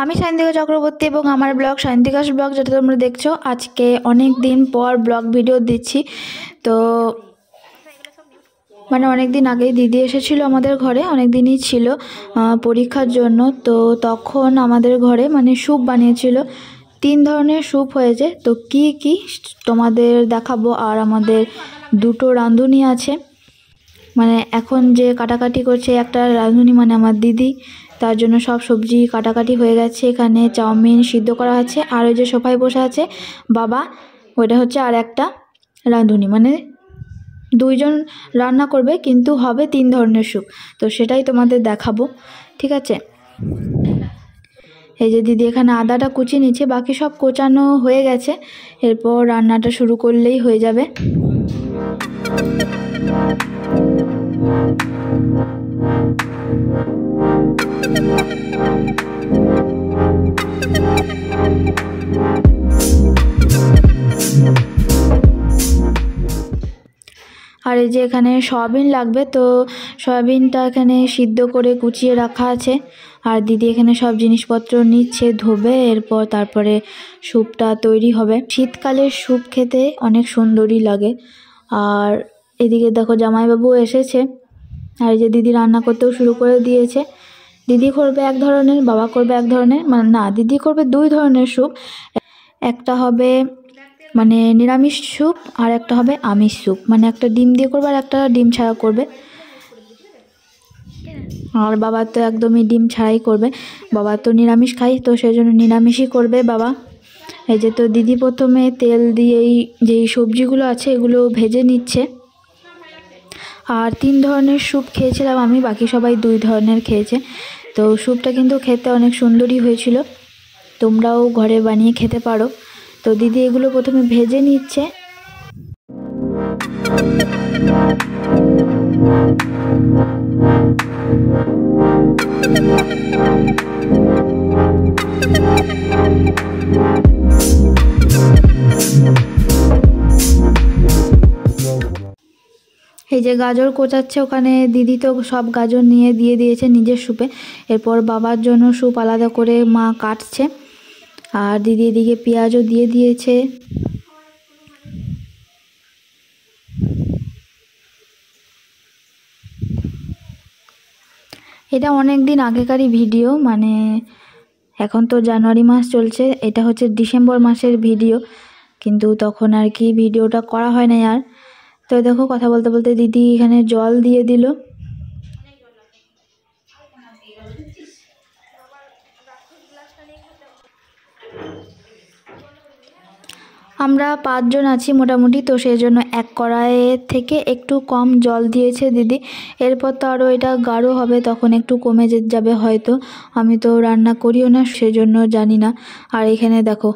আমি সায়ন্তিকা চক্রবর্তী এবং আমার ব্লগ সায়ন্তিকাস ব্লগ, যেটা তোমরা দেখছো। আজকে অনেক দিন পর ব্লগ ভিডিও দিচ্ছি। তো অনেক দিন আগেই দিদি এসেছিল আমাদের ঘরে, অনেক দিনই ছিল পরীক্ষার জন্য। তো তখন আমাদের ঘরে স্যুপ বানিয়েছিল, 3 ধরনের স্যুপ হয়েছে। তো কি কি তোমাদের দেখাবো। আর আমাদের 2টো রাঁধুনি আছে, এখন যে কাটাকাটি করছে একটা রাঁধুনি আমার দিদি, তার জন্য সব সবজি কাটাকাটি হয়ে গেছে। এখানে চাউমিন সিদ্ধ করা আছে, আর ওই যে সোফায় বসে আছে বাবা, ওইটা হচ্ছে আর একটা রাঁধুনি। 2জন রান্না করবে, কিন্তু হবে 3 ধরনের স্যুপ। তো সেটাই তোমাদের দেখাবো, ঠিক আছে। এই যে দিদি এখানে আদাটা কুচিয়ে নিচ্ছে, বাকি সব কোচানো হয়ে গেছে। এরপর রান্নাটা শুরু করলেই হয়ে যাবে। আর এই যে এখানে সয়াবিন লাগবে, তো সয়াবিনটা এখানে সিদ্ধ করে কুচিয়ে রাখা আছে। আর দিদি এখানে সব জিনিসপত্র নিচ্ছে ধোবে, এরপর তারপরে স্যুপটা তৈরি হবে। শীতকালের স্যুপ খেতে অনেক সুন্দরই লাগে। আর এদিকে দেখো জামাইবাবু এসেছে, আর এই যে দিদি রান্না করতেও শুরু করে দিয়েছে। দিদি করবে এক ধরনের, বাবা করবে এক ধরনের, না, দিদি করবে 2 ধরনের স্যুপ। একটা হবে নিরামিষ স্যুপ, আর একটা হবে আমিষ স্যুপ। একটা ডিম দিয়ে করবে আর একটা ডিম ছাড়া করবে। আর বাবা তো একদমই ডিম ছাড়াই করবে, বাবা তো নিরামিষ খাই, তো সেই জন্য নিরামিষই করবে বাবা। এই যে তো দিদি প্রথমে তেল দিয়েই যেই সবজিগুলো আছে এগুলো ভেজে নিচ্ছে। আর 3 ধরনের স্যুপ খেয়েছিলাম আমি, বাকি সবাই 2 ধরনের খেয়েছে। তো স্যুপটা কিন্তু খেতে অনেক সুন্দরই হয়েছিল, তোমরাও ঘরে বানিয়ে খেতে পারো। তো দিদি এগুলো প্রথমে ভেজে নিচ্ছে। এই যে গাজর কোচাচ্ছে ওখানে, দিদি তো সব গাজর নিয়ে দিয়ে দিয়েছে নিজের স্যুপে। এরপর বাবার জন্য স্যুপ আলাদা করে মা কাটছে, আর দিদি এদিকে পেঁয়াজও দিয়ে দিয়েছে। এটা অনেক দিন আগেকারই ভিডিও, এখন তো জানুয়ারি মাস চলছে, এটা হচ্ছে ডিসেম্বর মাসের ভিডিও, কিন্তু তখন আর কি ভিডিওটা করা হয় না আর। তো দেখো কথা বলতে বলতে দিদি এখানে জল দিয়ে দিল। আমরা 5 জন আছি মোটামুটি, তো সেই জন্য 1 কড়াইয়ের থেকে একটু কম জল দিয়েছে দিদি। এরপর তো আরও এটা গাঢ় হবে, তখন একটু কমে যাবে হয়তো, আমি তো রান্না করিও না সেজন্য জানি না। আর এখানে দেখো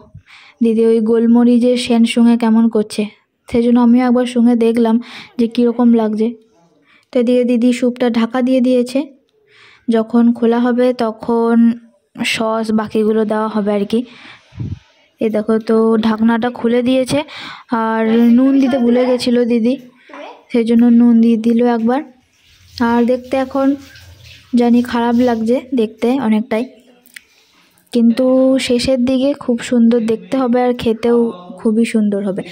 দিদি ওই গোলমরিচের সেন্ট শুঁঙে কেমন করছে, সেজন্য আমিও একবার শুঁঙে দেখলাম যে কীরকম লাগছে। তো এদিকে দিদি স্যুপটা ঢাকা দিয়ে দিয়েছে, যখন খোলা হবে তখন সস বাকিগুলো দেওয়া হবে আর কি। এই দেখো তো ঢাকনাটা খুলে দিয়েছে, আর নুন দিতে ভুলে গেছিলো দিদি, সেই জন্য নুন দিয়ে দিল একবার। আর দেখতে এখন জানি খারাপ লাগছে দেখতে অনেকটাই, কিন্তু শেষের দিকে খুব সুন্দর দেখতে হবে আর খেতেও খুবই সুন্দর হবে।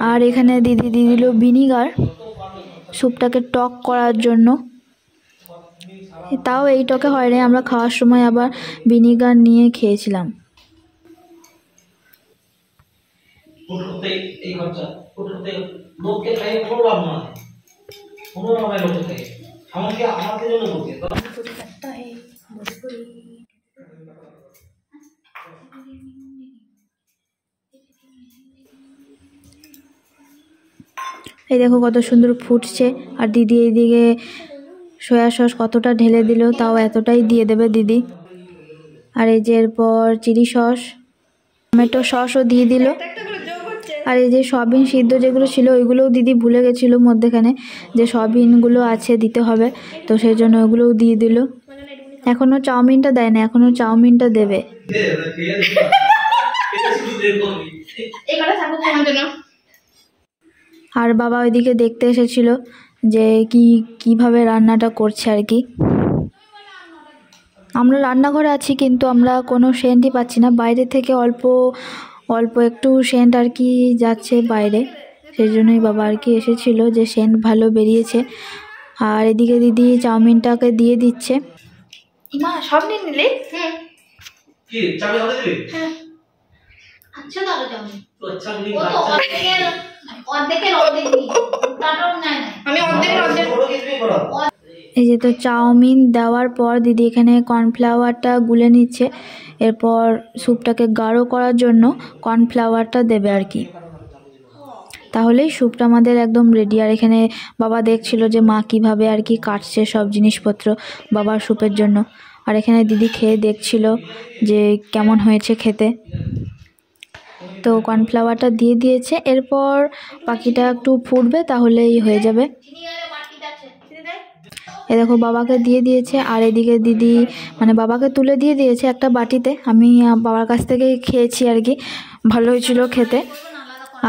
আর এখানে দিদি দিয়ে দিল ভিনিগার স্যুপটাকে টক করার জন্য। তাও এই টকে হয় না, আমরা খাওয়ার সময় আবার ভিনিগার নিয়ে খেয়েছিলাম। এই দেখো কত সুন্দর ফুটছে, আর দিদি এইদিকে সয়া সস কতটা ঢেলে দিল, তাও এতটাই দিয়ে দেবে দিদি। আর এই যে এরপর চিলি সস, টমেটো সসও দিয়ে দিল। আর এই যে সয়াবিন সিদ্ধ যেগুলো ছিল ওইগুলোও দিদি ভুলে গেছিলো মধ্যেখানে, যে সয়াবিনগুলো আছে দিতে হবে, তো সেই জন্য ওগুলোও দিয়ে দিল। এখনও চাউমিনটা দেয় না, এখনও চাউমিনটা দেবে। আর বাবা ওইদিকে দেখতে এসেছিল যে কিভাবে রান্নাটা করছে আর কি। আমরা রান্নাঘরে আছি কিন্তু আমরা কোনো সেন্টই পাচ্ছি না, বাইরে থেকে অল্প অল্প একটু সেন্ট আর কি যাচ্ছে বাইরে, সেই জন্যই বাবা আর কি এসেছিল যে সেন্ট ভালো বেরিয়েছে। আর এদিকে দিদি চাউমিনটাকে দিয়ে দিচ্ছে। মা সব নিয়ে নিলে? হ্যাঁ। কি চাবি আমাকে দিলে? হ্যাঁ। আচ্ছা দাও চাউমিন। তো আচ্ছা আমি অর্ধেকের অর্ধেক দিই, তারও নাই নাই আমি অর্ধেকের অর্ধেক বড় কিছু করো। এই যে তো চাউমিন দেওয়ার পর দিদি এখানে কর্নফ্লাওয়ারটা গুলে নিচ্ছে, এরপর স্যুপটাকে গাঢ় করার জন্য কর্নফ্লাওয়ারটা দেবে আর কি, তাহলেই স্যুপটা আমাদের একদম রেডি। আর এখানে বাবা দেখছিল যে মা কিভাবে আর কি কাটছে সব জিনিসপত্র বাবার স্যুপের জন্য, আর এখানে দিদি খেয়ে দেখছিল যে কেমন হয়েছে খেতে। তো কর্নফ্লাওয়ারটা দিয়ে দিয়েছে, এরপর বাকিটা একটু ফুটবে তাহলেই হয়ে যাবে। এ দেখো বাবাকে দিয়ে দিয়েছে, আর এদিকে দিদি মানে বাবাকে তুলে দিয়ে দিয়েছে একটা বাটিতে, আমি বাবার কাছ থেকে খেয়েছি আর কি, ভালো হয়েছিল খেতে।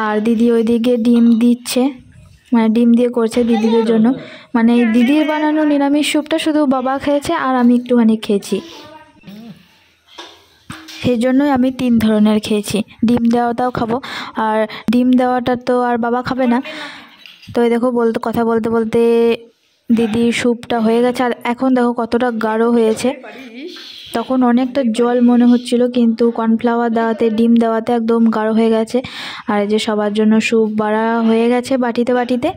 আর দিদি ওইদিকে ডিম দিচ্ছে, মানে ডিম দিয়ে করছে দিদিদের জন্য, মানে দিদির বানানো নিরামিষ স্যুপটা শুধু বাবা খেয়েছে আর আমি একটুখানি খেয়েছি, সেই জন্যই আমি 3 ধরনের খেয়েছি, ডিম দেওয়াটাও খাবো, আর ডিম দেওয়াটা তো আর বাবা খাবে না। তো এই দেখো কথা বলতে বলতে দিদির স্যুপটা হয়ে গেছে, আর এখন দেখো কতটা গাঢ় হয়েছে, তখন অনেকটা জল মনে হচ্ছিল কিন্তু কর্নফ্লাওয়ার দেওয়াতে ডিম দেওয়াতে একদম গাঢ় হয়ে গেছে। আর এই যে সবার জন্য স্যুপ বাড়া হয়ে গেছে বাটিতে বাটিতে।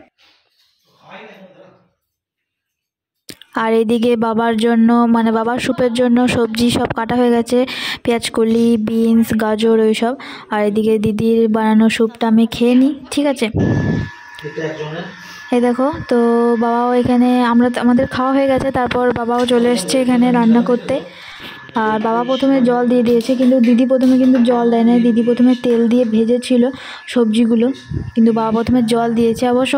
আর এদিকে বাবার জন্য মানে বাবার স্যুপের জন্য সবজি সব কাটা হয়ে গেছে, পেঁয়াজকলি, বিনস, গাজর ওইসব। আর এদিকে দিদির বানানো স্যুপটা আমি খেয়ে নিই, ঠিক আছে। এই দেখো তো বাবাও এখানে আমাদের খাওয়া হয়ে গেছে, তারপর বাবাও চলে এসছে এখানে রান্না করতে। আর বাবা প্রথমে জল দিয়ে দিয়েছে, কিন্তু দিদি প্রথমে কিন্তু জল দেয় না, দিদি প্রথমে তেল দিয়ে ভেজেছিল সবজিগুলো, কিন্তু বাবা প্রথমে জল দিয়েছে। অবশ্য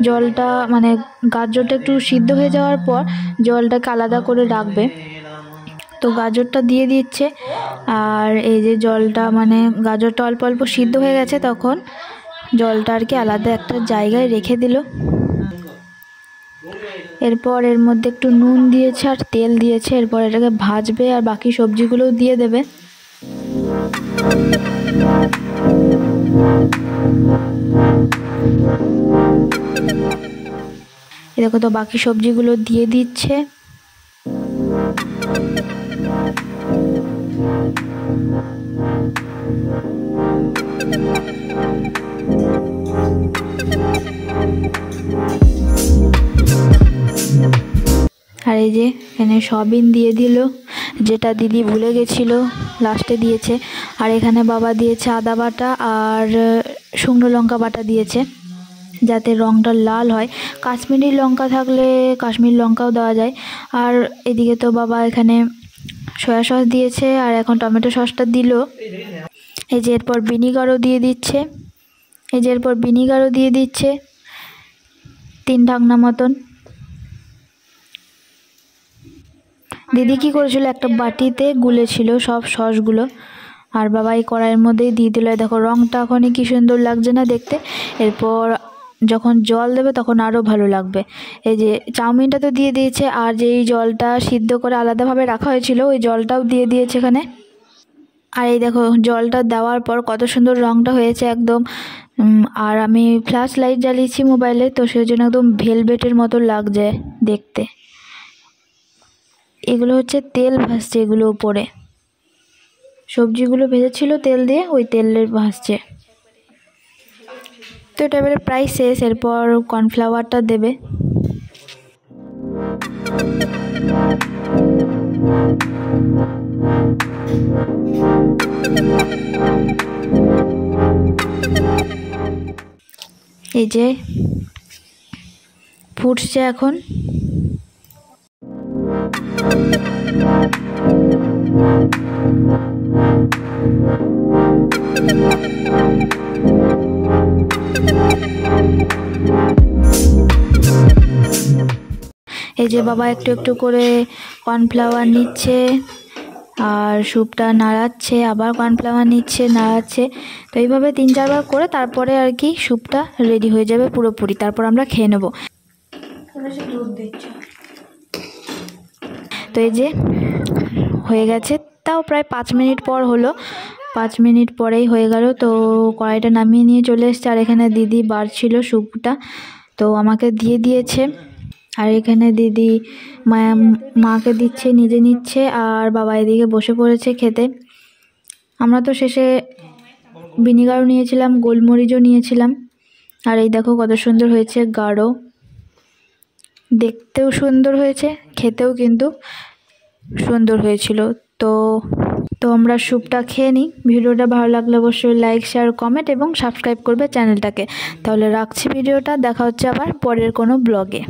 জলটা মানে গাজরটা একটু সিদ্ধ হয়ে যাওয়ার পর জলটাকে আলাদা করে রাখবে, তো গাজরটা দিয়ে দিচ্ছে। আর এই যে জলটা মানে গাজরটা অল্প অল্প সিদ্ধ হয়ে গেছে, তখন জলটা আর কি আলাদা একটা জায়গায় রেখে দিল। এরপর এর মধ্যে একটু নুন দিয়েছে আর তেল দিয়েছে, এরপর এটাকে ভাজবে আর বাকি সবজিগুলোও দিয়ে দেবে। দেখো তো বাকি সবজিগুলো দিয়ে দিচ্ছে। আর এই যে এখানে সয়াবিন দিয়ে দিল, যেটা দিদি ভুলে গেছিলো লাস্টে দিয়েছে। আর এখানে বাবা দিয়েছে আদা বাটা আর শুকনো লঙ্কা বাটা দিয়েছে, যাতে রঙটা লাল হয়। কাশ্মীরি লঙ্কা থাকলে কাশ্মীরি লঙ্কাও দেওয়া যায়। আর এদিকে তো বাবা এখানে সয়া সস দিয়েছে, আর এখন টমেটো সসটা দিল। এই যে এরপর ভিনিগারও দিয়ে দিচ্ছে, 3 ঢাকনা মতন। দিদি কি করেছিল, একটা বাটিতে গুলেছিল সব সসগুলো, আর বাবা এই কড়াইয়ের মধ্যেই দিয়ে দিল। দেখো রঙটা এখনই কি সুন্দর লাগছে না দেখতে, এরপর যখন জল দেবে তখন আরও ভালো লাগবে। এই যে চাউমিনটা তো দিয়ে দিয়েছে, আর যেই জলটা সিদ্ধ করে আলাদাভাবে রাখা হয়েছিল ওই জলটাও দিয়ে দিয়েছে এখানে। আর এই দেখো জলটা দেওয়ার পর কত সুন্দর রঙটা হয়েছে একদম। আর আমি ফ্ল্যাশ লাইট জ্বালিয়েছি মোবাইলে, তো সেই জন্য একদম ভেলভেটের মতো লাগছে দেখতে। এগুলো হচ্ছে তেল ভাসছে, এগুলো উপরে সবজিগুলো ভেজেছিল তেল দিয়ে, ওই তেলের ভাসছে। তো এটা এবারে প্রায় শেষ, এরপর কর্নফ্লাওয়ারটা দেবে। এই যে ফুটছে এখন। এই যে বাবা একটু একটু করে কর্নফ্লাওয়ার নিচ্ছে আর স্যুপটা নাড়াচ্ছে, আবার কর্নফ্লাওয়ার নিচ্ছে নাড়াচ্ছে, তো এইভাবে 3-4 বার করে তারপরে আর কি স্যুপটা রেডি হয়ে যাবে পুরোপুরি, তারপর আমরা খেয়ে নেব। তো এই যে হয়ে গেছে, তাও প্রায় 5 মিনিট পর হলো, 5 মিনিট পরেই হয়ে গেল। তো কড়াইটা নামিয়ে নিয়ে চলে এসছে, আর এখানে দিদি বাড়ছিল স্যুপটা, তো আমাকে দিয়ে দিয়েছে। আর এখানে দিদি মাকে দিচ্ছে, নিজে নিচ্ছে, আর বাবা এদিকে বসে পড়েছে খেতে। আমরা তো শেষে ভিনিগারও নিয়েছিলাম, গোলমরিচও নিয়েছিলাম। আর এই দেখো কত সুন্দর হয়েছে, গাঢ়, দেখতেও সুন্দর হয়েছে, খেতেও কিন্তু সুন্দর হয়েছিল। তো আমরা স্যুপটা খেয়ে নিই। ভিডিওটা ভালো লাগলে অবশ্যই লাইক, শেয়ার, কমেন্ট এবং সাবস্ক্রাইব করবে চ্যানেলটাকে। তাহলে রাখছি ভিডিওটা, দেখা হচ্ছে আবার পরের কোনো ব্লগে।